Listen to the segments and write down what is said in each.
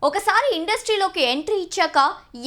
ఒకసారి ఇండస్ట్రీలోకి ఎంట్రీ ఇచ్చాక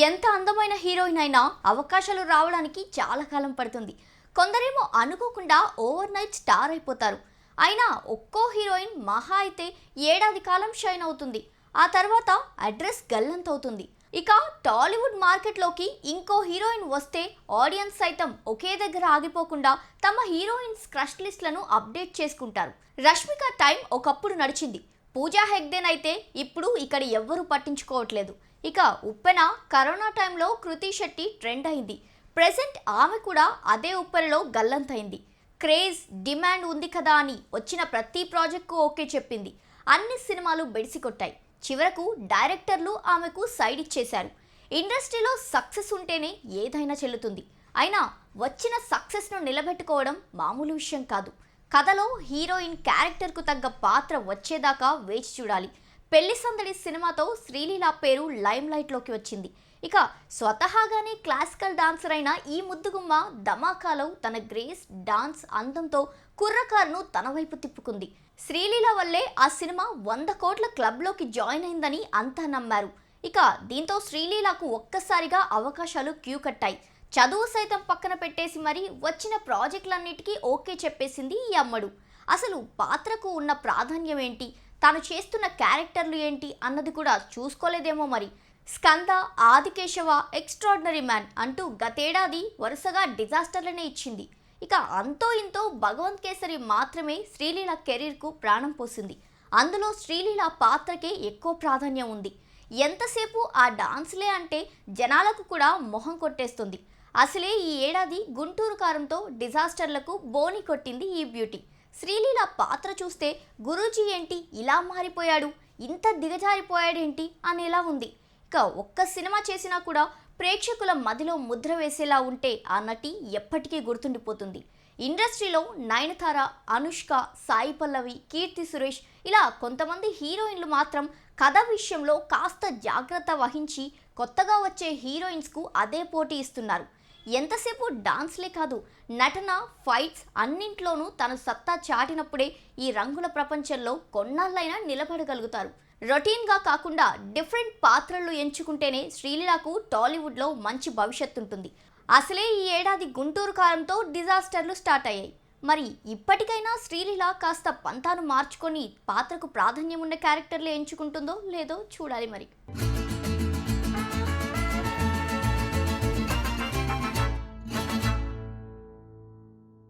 ఎంత అందమైన హీరోయిన్ అయినా అవకాశాలు రావడానికి చాలా కాలం పడుతుంది. కొందరేమో అనుకోకుండా ఓవర్ నైట్ స్టార్ అయిపోతారు. అయినా ఒక్కో హీరోయిన్ మహా అయితే ఏడాది కాలం షైన్ అవుతుంది. ఆ తర్వాత అడ్రస్ గల్లంత అవుతుంది. ఇక టాలీవుడ్ మార్కెట్లోకి ఇంకో హీరోయిన్ వస్తే ఆడియన్స్ సైతం ఒకే దగ్గర ఆగిపోకుండా తమ హీరోయిన్స్ క్రష్ లిస్ట్లను అప్డేట్ చేసుకుంటారు. రష్మిక టైం ఒకప్పుడు నడిచింది. పూజా హెగ్డేన్ అయితే ఇప్పుడు ఇక్కడ ఎవ్వరూ పట్టించుకోవట్లేదు. ఇక ఉప్పెన కరోనా టైంలో కృతి శెట్టి ట్రెండ్ అయింది. ప్రెసెంట్ ఆమె కూడా అదే ఉప్పెనలో గల్లంతైంది. క్రేజ్ డిమాండ్ ఉంది కదా అని వచ్చిన ప్రతి ప్రాజెక్ట్కు ఓకే చెప్పింది. అన్ని సినిమాలు బెడిసికొట్టాయి. చివరకు డైరెక్టర్లు ఆమెకు సైడ్ ఇచ్చేశారు. ఇండస్ట్రీలో సక్సెస్ ఉంటేనే ఏదైనా చెల్లుతుంది. అయినా వచ్చిన సక్సెస్ను నిలబెట్టుకోవడం మామూలు విషయం కాదు. కథలో హీరోయిన్ క్యారెక్టర్కు తగ్గ పాత్ర వచ్చేదాకా వేచి చూడాలి. పెళ్లి సందడి సినిమాతో శ్రీలీల పేరు లైమ్ లైట్లోకి వచ్చింది. ఇక స్వతహాగానే క్లాసికల్ డాన్సర్ అయిన ఈ ముద్దుగుమ్మ ధమాకాలో తన గ్రేస్, డాన్స్, అందంతో కుర్రకారును తన వైపు తిప్పుకుంది. శ్రీలీల వల్లే ఆ సినిమా 100 కోట్ల క్లబ్లోకి జాయిన్ అయిందని అంతా నమ్మారు. ఇక దీంతో శ్రీలీలకు ఒక్కసారిగా అవకాశాలు క్యూ కట్టాయి. చదువు సైతం పక్కన పెట్టేసి మరి వచ్చిన ప్రాజెక్టులన్నిటికీ ఓకే చెప్పేసింది ఈ అమ్మడు. అసలు పాత్రకు ఉన్న ప్రాధాన్యం ఏంటి, తాను చేస్తున్న క్యారెక్టర్లు ఏంటి అన్నది కూడా చూసుకోలేదేమో మరి. స్కంద, ఆదికేశవ, ఎక్స్ట్రాడినరీ మ్యాన్ అంటూ గతేడాది వరుసగా డిజాస్టర్లనే ఇచ్చింది. ఇక అంతో ఇంతో భగవంత్ కేసరి మాత్రమే శ్రీలీల కెరీర్కు ప్రాణం పోసింది. అందులో శ్రీలీల పాత్రకే ఎక్కువ ప్రాధాన్యం ఉంది. ఎంతసేపు ఆ డాన్స్లే అంటే జనాలకు కూడా మొహం కొట్టేస్తుంది. అసలే ఈ ఏడాది గుంటూరు కారంతో డిజాస్టర్లకు బోని కొట్టింది ఈ బ్యూటీ. శ్రీలీల పాత్ర చూస్తే గురూజీ ఏంటి ఇలా మారిపోయాడు, ఇంత దిగజారిపోయాడేంటి అనేలా ఉంది. ఇక ఒక్క సినిమా చేసినా కూడా ప్రేక్షకుల మదిలో ముద్ర వేసేలా ఉంటే ఆ నటి ఎప్పటికీ గుర్తుండిపోతుంది. ఇండస్ట్రీలో నయనతార, అనుష్క, సాయి పల్లవి, కీర్తి సురేష్ ఇలా కొంతమంది హీరోయిన్లు మాత్రం కథ విషయంలో కాస్త జాగ్రత్త వహించి కొత్తగా వచ్చే హీరోయిన్స్కు అదే పోటీ ఇస్తున్నారు. ఎంతసేపు డాన్స్లే కాదు, నటన, ఫైట్స్ అన్నింట్లోనూ తను సత్తా చాటినప్పుడే ఈ రంగుల ప్రపంచంలో కొన్నాళ్ళైనా నిలబడగలుగుతారు. రొటీన్గా కాకుండా డిఫరెంట్ పాత్రలు ఎంచుకుంటేనే శ్రీలీలకు టాలీవుడ్లో మంచి భవిష్యత్తు ఉంటుంది. అసలే ఈ ఏడాది గుంటూరు కారంతో డిజాస్టర్లు స్టార్ట్ అయ్యాయి. మరి ఇప్పటికైనా శ్రీలీల కాస్త పంతాను మార్చుకొని పాత్రకు ప్రాధాన్యం ఉన్న క్యారెక్టర్లు ఎంచుకుంటుందో లేదో చూడాలి మరి.